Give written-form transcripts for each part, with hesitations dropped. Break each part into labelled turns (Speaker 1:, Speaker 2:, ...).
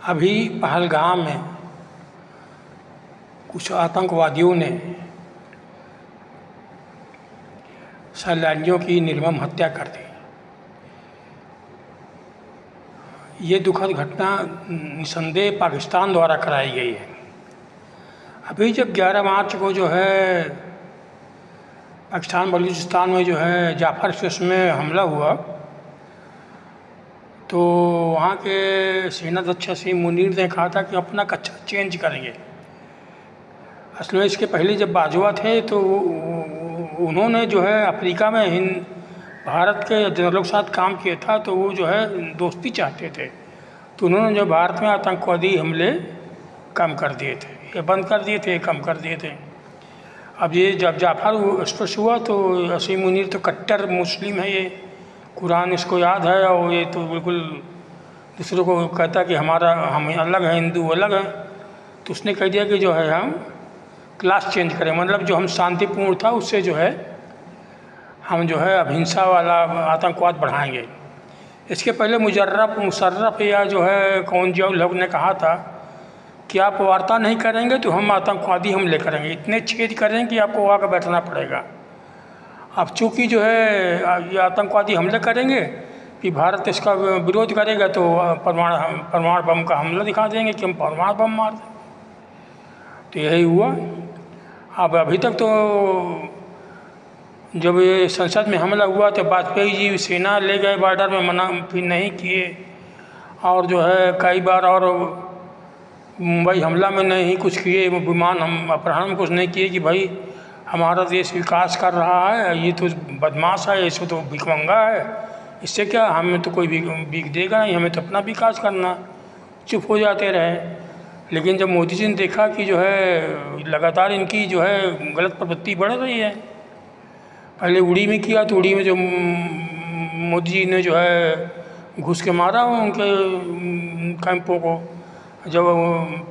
Speaker 1: अभी पहलगाम में कुछ आतंकवादियों ने सैलानियों की निर्मम हत्या कर दी। ये दुखद घटना निसंदेह पाकिस्तान द्वारा कराई गई है। अभी जब 11 मार्च को जो है पाकिस्तान बलूचिस्तान में जो है जाफर एक्सप्रेस में हमला हुआ, तो वहाँ के सेनाध्यक्ष वसीम मुनीर ने कहा था कि अपना कच्छा चेंज करेंगे। असल में इसके पहले जब बाजवा थे तो उन्होंने जो है अफ्रीका में भारत के जनरलों के साथ काम किया था, तो वो जो है दोस्ती चाहते थे। तो उन्होंने जो भारत में आतंकवादी हमले कम कर दिए थे, ये बंद कर दिए थे, कम कर दिए थे। अब ये जब जाफर एक्सप्रेस हुआ तो वसीम मुनीर तो कट्टर मुस्लिम है, ये कुरान इसको याद है, और ये तो बिल्कुल दूसरों को कहता है कि हम अलग हैं, हिंदू अलग हैं। तो उसने कह दिया कि जो है हम क्लास चेंज करें, मतलब जो हम शांतिपूर्ण था उससे जो है हम जो है अहिंसा वाला आतंकवाद बढ़ाएंगे। इसके पहले मुशर्रफ या जो है कौन जिया लोग ने कहा था कि आप वार्ता नहीं करेंगे तो हम आतंकवादी हमले करेंगे, इतने छेद करेंगे कि आपको वहाँ का बैठना पड़ेगा। अब चूँकि जो है ये आतंकवादी हमले करेंगे कि भारत इसका विरोध करेगा, तो परमाणु बम का हमला दिखा देंगे कि हम परमाणु बम मार दें। तो यही हुआ। अब अभी तक तो जब ये संसद में हमला हुआ तो वाजपेयी जी सेना ले गए बॉर्डर में, मना फिर नहीं किए। और जो है कई बार और मुंबई हमला में नहीं कुछ किए, विमान हम अपहरण में कुछ नहीं किए कि भाई हमारा देश विकास कर रहा है, ये तो बदमाश है, इसको तो भिखमंगा है, इससे क्या हमें तो कोई भीख देगा नहीं, हमें तो अपना विकास करना। चुप हो जाते रहे। लेकिन जब मोदी जी ने देखा कि जो है लगातार इनकी जो है गलत प्रवृत्ति बढ़ रही है, पहले उड़ी में किया तो उड़ी में जो मोदी जी ने जो है घुस के मारा उनके कैंपों को, जब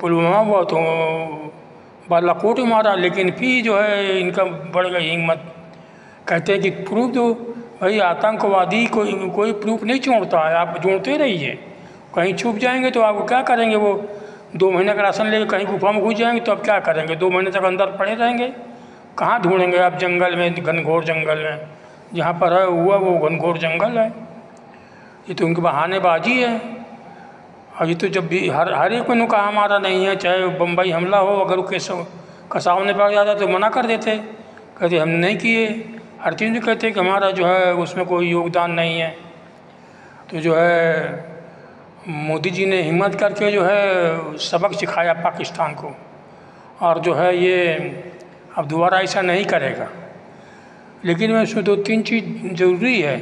Speaker 1: पुलवामा हुआ तो बालाकोट में मारा। लेकिन फिर जो है इनका बढ़ गई हिम्मत, कहते हैं कि प्रूफ दो। भाई आतंकवादी कोई प्रूफ नहीं छोड़ता है, आप जोड़ते रहिए। कहीं छुप जाएंगे तो आप क्या करेंगे, वो 2 महीने का राशन लेकर कहीं गुफा में घुस जाएंगे तो आप क्या करेंगे, 2 महीने तक अंदर पड़े रहेंगे। कहाँ ढूंढेंगे आप जंगल में, घनघोर जंगल में, जहाँ पर है हुआ वो घनघोर जंगल है। ये तो उनकी बहानेबाजी है। और ये तो जब भी हर एक में कहा हमारा नहीं है, चाहे बम्बई हमला हो, अगर वो कसाव ने पड़ जाता तो मना कर देते, कहते हम नहीं किए। हर चीज़ में कहते कि हमारा जो है उसमें कोई योगदान नहीं है। तो जो है मोदी जी ने हिम्मत करके जो है सबक सिखाया पाकिस्तान को, और जो है ये अब दोबारा ऐसा नहीं करेगा। लेकिन मैं उसमें 2-3 चीज़ ज़रूरी है।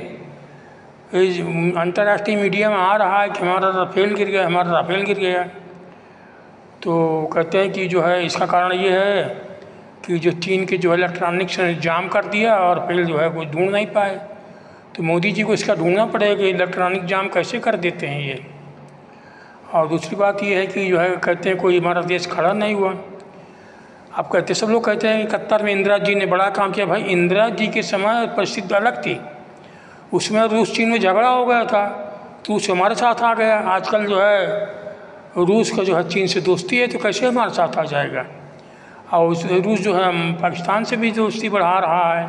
Speaker 1: अंतर्राष्ट्रीय मीडिया में आ रहा है कि हमारा राफेल गिर गया, हमारा राफेल गिर गया। तो कहते हैं कि जो है इसका कारण ये है कि जो चीन के जो इलेक्ट्रॉनिक्स ने जाम कर दिया और फिर जो है वो ढूंढ नहीं पाए। तो मोदी जी को इसका ढूंढना पड़ेगा कि इलेक्ट्रॉनिक जाम कैसे कर देते हैं ये। और दूसरी बात ये है कि जो है कहते हैं कोई हमारा देश खड़ा नहीं हुआ। अब कहते सब लोग कहते हैं कि कतर में इंदिरा जी ने बड़ा काम किया। भाई इंदिरा जी के समय परिस्थिति अलग थी, उसमें रूस चीन में झगड़ा हो गया था, तो रूस हमारे साथ आ गया। आजकल जो है रूस का जो है चीन से दोस्ती है, तो कैसे हमारे साथ आ जाएगा। और रूस जो है पाकिस्तान से भी दोस्ती बढ़ा रहा है,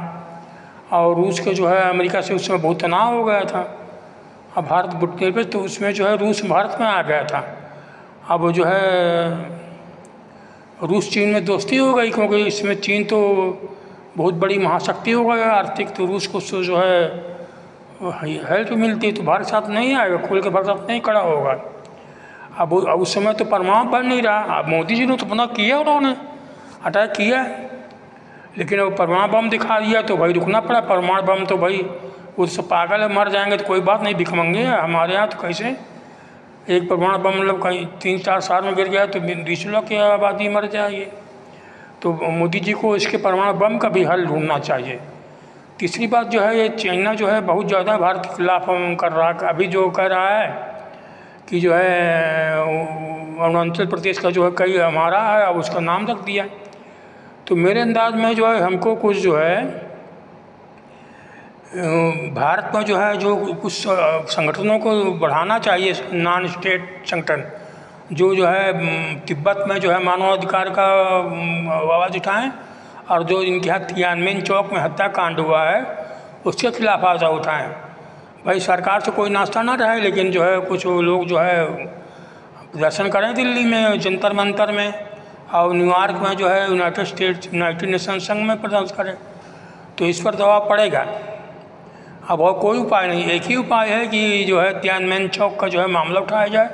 Speaker 1: और रूस का जो है अमेरिका से उस समय बहुत तनाव हो गया था। अब भारत घुटने पे, तो उसमें जो है रूस भारत में आ गया था। अब जो है रूस चीन में दोस्ती हो गई, क्योंकि इसमें चीन तो बहुत बड़ी महाशक्ति हो गया आर्थिक, तो रूस को जो है हेल्प मिलती है, तो भारत साथ नहीं आएगा, खुल के भारत साथ नहीं खड़ा होगा। अब उस समय तो परमाणु बन नहीं रहा। अब मोदी जी ने तो अपना किया, उन्होंने अटैक किया, लेकिन अब परमाणु बम दिखा दिया तो भाई रुकना पड़ा। परमाणु बम तो भाई उससे पागल है, मर जाएंगे तो कोई बात नहीं, भिखमंगे हैं हमारे यहाँ। तो कैसे एक परमाणु बम मतलब कहीं 3-4 साल में गिर गया तो 20 लाख की आबादी मर जाएगी। तो मोदी जी को इसके परमाणु बम का भी हल ढूंढना चाहिए। तीसरी बात जो है, ये चाइना जो है बहुत ज़्यादा भारत के खिलाफ कर रहा है। अभी जो कह रहा है कि जो है अरुणाचल प्रदेश का जो है कई हमारा है, अब उसका नाम रख दिया। तो मेरे अंदाज में जो है हमको कुछ जो है भारत में जो है जो कुछ संगठनों को बढ़ाना चाहिए, नॉन स्टेट संगठन, जो है तिब्बत में जो है मानवाधिकार का आवाज़ उठाएं, और जो इनके यहाँ तियानमेन चौक में हत्याकांड हुआ है उसके खिलाफ आवाज़ उठाएं। भाई सरकार से कोई नाश्ता ना रहे, लेकिन जो है कुछ लोग जो है प्रदर्शन करें दिल्ली में जंतर मंतर में, और न्यूयॉर्क में जो है यूनाइटेड नेशन संघ में प्रदर्शन करें, तो इस पर दबाव पड़ेगा। अब और कोई उपाय नहीं, एक ही उपाय है कि जो है तियानमेन चौक का जो है मामला उठाया जाए।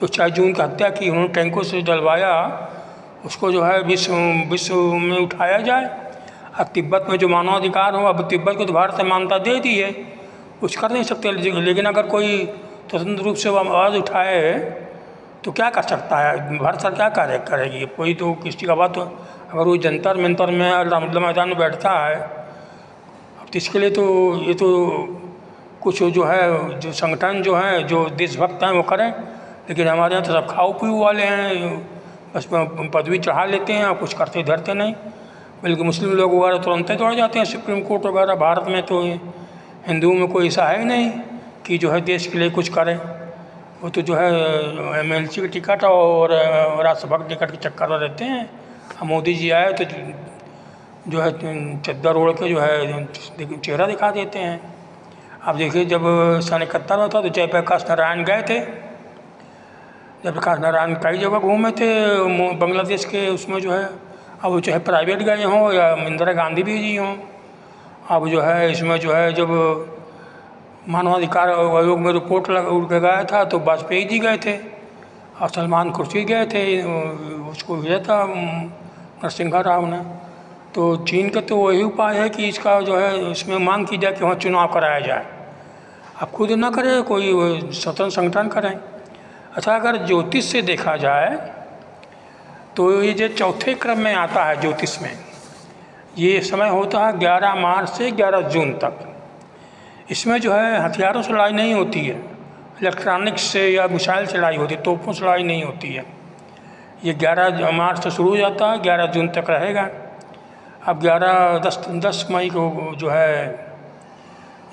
Speaker 1: तो 4 जून की हत्या की उन्होंने टैंकों से डलवाया, उसको जो है विश्व में उठाया जाए। अब तिब्बत में जो मानवाधिकार हो, अब तिब्बत को तो भारत ने मान्यता दे दी है, कुछ कर नहीं सकते, लेकिन अगर कोई स्वतंत्र रूप से आवाज़ उठाए तो क्या कर सकता है भारत सरकार? क्या करेगी? कोई तो किसी का बात, अगर वो जंतर मंतर में रामलीला मैदान में बैठता है, अब तो इसके लिए तो ये तो कुछ जो है जो संगठन जो है जो देशभक्त हैं वो करें, लेकिन हमारे यहाँ तो सब खाओ पीओ वाले हैं, बस पदवी चढ़ा लेते हैं और कुछ करते धरते नहीं। बल्कि मुस्लिम लोग वगैरह तुरंत दौड़ जाते हैं सुप्रीम कोर्ट वगैरह। भारत में तो हिंदुओं में कोई ऐसा है नहीं कि जो है देश के लिए कुछ करे। वो तो जो है MLC की टिकट और राज्यसभा की टिकट के चक्कर में रहते हैं। अब मोदी जी आए तो जो है चद्दर ओढ़ के जो है चेहरा दिखा देते हैं। अब देखिए जब सन 71 में था तो जयप्रकाश नारायण गए थे, जयप्रकाश नारायण कई जगह घूमे थे बांग्लादेश के उसमें जो है, अब वो चाहे प्राइवेट गए हों या इंदिरा गांधी भी जी हों, अब जो है इसमें जो है जब मानवाधिकार आयोग में रिपोर्ट उड़ के गया था तो वाजपेयी जी गए थे और सलमान खुर्शीद गए थे, उसको भेजा था नरसिम्हा राव ने। तो चीन का तो वही उपाय है कि इसका जो है इसमें मांग की जाए कि वहाँ चुनाव कराया जाए। अब खुद ना करे, कोई स्वतंत्र संगठन करें। अच्छा, अगर ज्योतिष से देखा जाए तो ये जो चौथे क्रम में आता है ज्योतिष में, ये समय होता है 11 मार्च से 11 जून तक। इसमें जो है हथियारों से लड़ाई नहीं होती है, इलेक्ट्रॉनिक्स से या मिसाइल से लड़ाई होती है, तोपों से लड़ाई नहीं होती है। ये 11 मार्च से शुरू हो जाता है, 11 जून तक रहेगा। अब 10 मई को जो है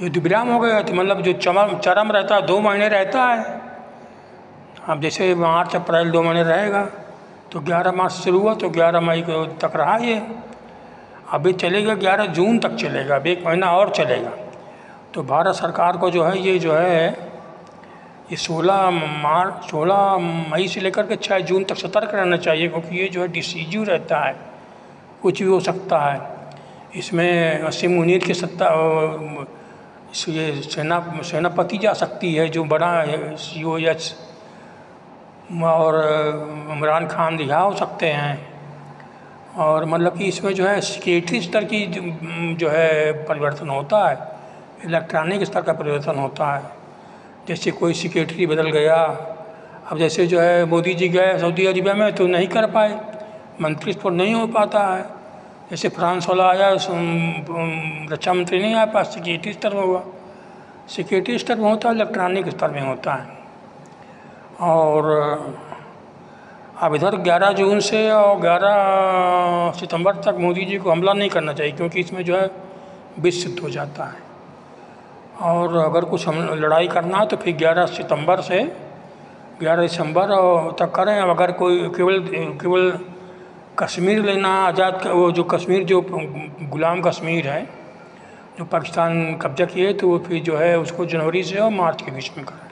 Speaker 1: युद्ध विराम हो गया, तो मतलब जो चरम रहता है 2 महीने रहता है। अब जैसे मार्च अप्रैल 2 महीने रहेगा, तो 11 मार्च से शुरू हुआ तो 11 मई को तक रहा ये। अभी चलेगा 11 जून तक चलेगा, अब 1 महीना और चलेगा। तो भारत सरकार को जो है ये 16 मई से लेकर के 6 जून तक सतर्क रहना चाहिए, क्योंकि ये जो है डिसीजिव रहता है, कुछ भी हो सकता है। इसमें वसीम मुनीर की सत्ता ये सेनापति जा सकती है जो बड़ा COH, और इमरान खान रिहा हो सकते हैं। और मतलब कि इसमें जो है सिक्योरिटी स्तर की जो है परिवर्तन होता है, इलेक्ट्रॉनिक स्तर का परिवर्तन होता है। जैसे कोई सिक्योरिटी बदल गया, अब जैसे जो है मोदी जी गए सऊदी अरबिया में तो नहीं कर पाए, मंत्रित्व नहीं हो पाता है। जैसे फ्रांस वाला आया, रक्षा मंत्री नहीं आ पाया, सिक्योरिटी स्तर में हुआ। सिक्योरिटी स्तर में होता है, इलेक्ट्रॉनिक स्तर में होता है। और अब इधर 11 जून से और 11 सितंबर तक मोदी जी को हमला नहीं करना चाहिए, क्योंकि इसमें जो है विष सिद्ध हो जाता है। और अगर कुछ हम लड़ाई करना है तो फिर 11 सितंबर से 11 दिसंबर तक करें। अगर कोई केवल कश्मीर लेना आज़ाद, वो जो कश्मीर जो गुलाम कश्मीर है जो पाकिस्तान कब्जा किए, तो वो फिर जो है उसको जनवरी से और मार्च के बीच में करें।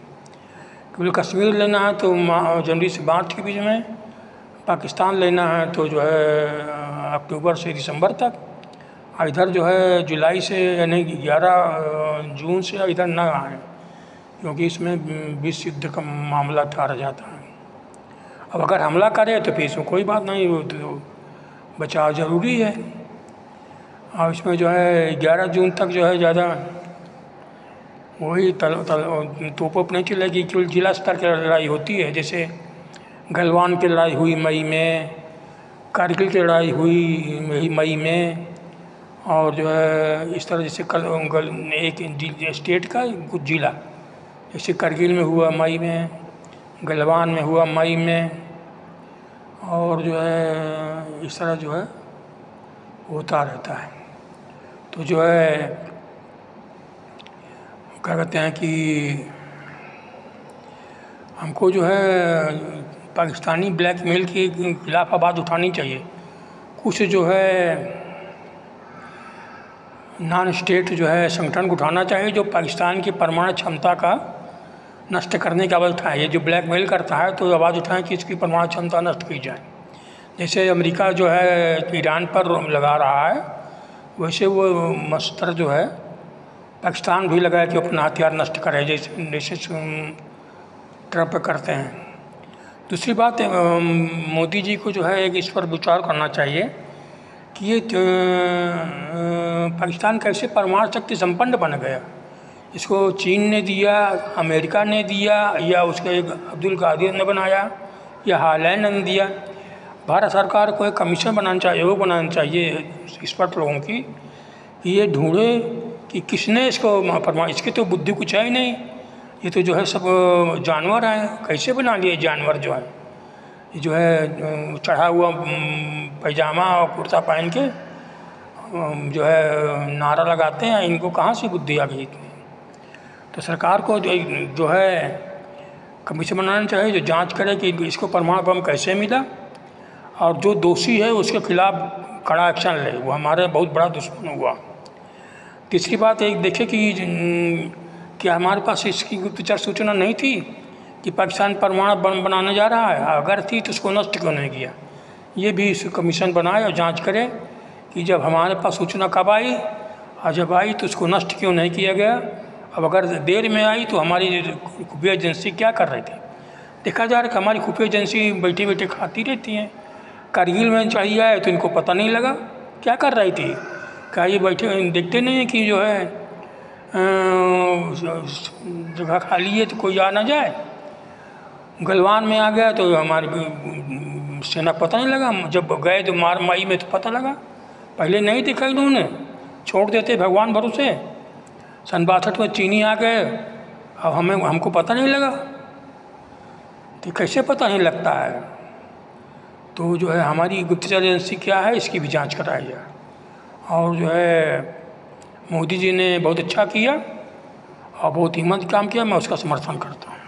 Speaker 1: केवल कश्मीर लेना है तो जनवरी से मार्च के बीच में, पाकिस्तान लेना है तो जो है अक्टूबर से दिसंबर तक, और इधर जो है जुलाई से यानी 11 जून से इधर ना आए, क्योंकि इसमें विश्व युद्ध का मामला ठहर जाता है। अब अगर हमला करे तो फिर इसमें कोई बात नहीं, वो तो बचाव ज़रूरी है। और इसमें जो है 11 जून तक जो है ज़्यादा वही तोपों पर नहीं चलेगी, केवल जिला स्तर की लड़ाई होती है। जैसे गलवान की लड़ाई हुई मई में, कारगिल की लड़ाई हुई मई में, और जो है इस तरह जैसे एक स्टेट का कुछ जिला, जैसे करगिल में हुआ मई में, गलवान में हुआ मई में, और जो है इस तरह जो है होता रहता है। तो जो है क्या कहते हैं कि हमको जो है पाकिस्तानी ब्लैकमेल के खिलाफ आवाज़ उठानी चाहिए। कुछ जो है नॉन स्टेट जो है संगठन को उठाना चाहिए जो पाकिस्तान की परमाणु क्षमता का नष्ट करने की आवाज़ उठाए। ये जो ब्लैकमेल करता है तो आवाज़ उठाएं कि इसकी परमाणु क्षमता नष्ट की जाए। जैसे अमेरिका जो है ईरान पर लगा रहा है, वैसे वो मस्तर जो है पाकिस्तान भी लगाए कि अपना हथियार नष्ट करे, जैसे ट्रंप करते हैं। दूसरी बात, मोदी जी को जो है एक इस पर विचार करना चाहिए कि ये पाकिस्तान कैसे परमाणु शक्ति संपन्न बन गया। इसको चीन ने दिया, अमेरिका ने दिया, या उसके एक अब्दुल कादिर ने बनाया, या हालैंड ने दिया। भारत सरकार को एक कमीशन बनाना चाहिए, वो बनाना चाहिए एक्सपर्ट लोगों की कि ये ढूंढे कि किसने इसको परमाणु, इसकी तो बुद्धि कुछ है ही नहीं, ये तो जो है सब जानवर हैं, कैसे बना लिए जानवर जो है, ये जो है चढ़ा हुआ पैजामा और कुर्ता पहन के जो है नारा लगाते हैं, इनको कहाँ से बुद्धि आ गई इतनी। तो सरकार को जो है कमीशन बनाना चाहिए जो जांच करे कि इसको परमाणु बम कैसे मिला, और जो दोषी है उसके खिलाफ कड़ा एक्शन ले, वो हमारे बहुत बड़ा दुश्मन हुआ। तीसरी बात एक देखे कि हमारे पास इसकी गुप्तचर सूचना नहीं थी कि पाकिस्तान परमाणु बम बनाने जा रहा है, अगर थी तो उसको नष्ट क्यों नहीं किया। ये भी इस कमीशन बनाए और जांच करे कि जब हमारे पास सूचना कब आई और जब आई तो उसको नष्ट क्यों नहीं किया गया। अब अगर देर में आई तो हमारी खुफिया एजेंसी क्या कर रही थी। देखा जा रहा है कि हमारी खुफिया एजेंसी बैठी बैठी खाती रहती हैं। कारगिल में चाहिए आए तो इनको पता नहीं लगा क्या कर रही थी, क्या ये बैठे देखते नहीं हैं कि जो है जगह खाली है तो कोई आ ना जाए। गलवान में आ गया तो हमारी सेना पता नहीं लगा, जब गए तो मार माई में तो पता लगा, पहले नहीं देखा इन्होंने, छोड़ देते भगवान भरोसे। 62 में चीनी आ गए, अब हमको पता नहीं लगा, तो कैसे पता नहीं लगता है। तो जो है हमारी गुप्तचर एजेंसी क्या है इसकी भी जांच कराई जाए। और जो है मोदी जी ने बहुत अच्छा किया और बहुत हिम्मत काम किया, मैं उसका समर्थन करता हूँ।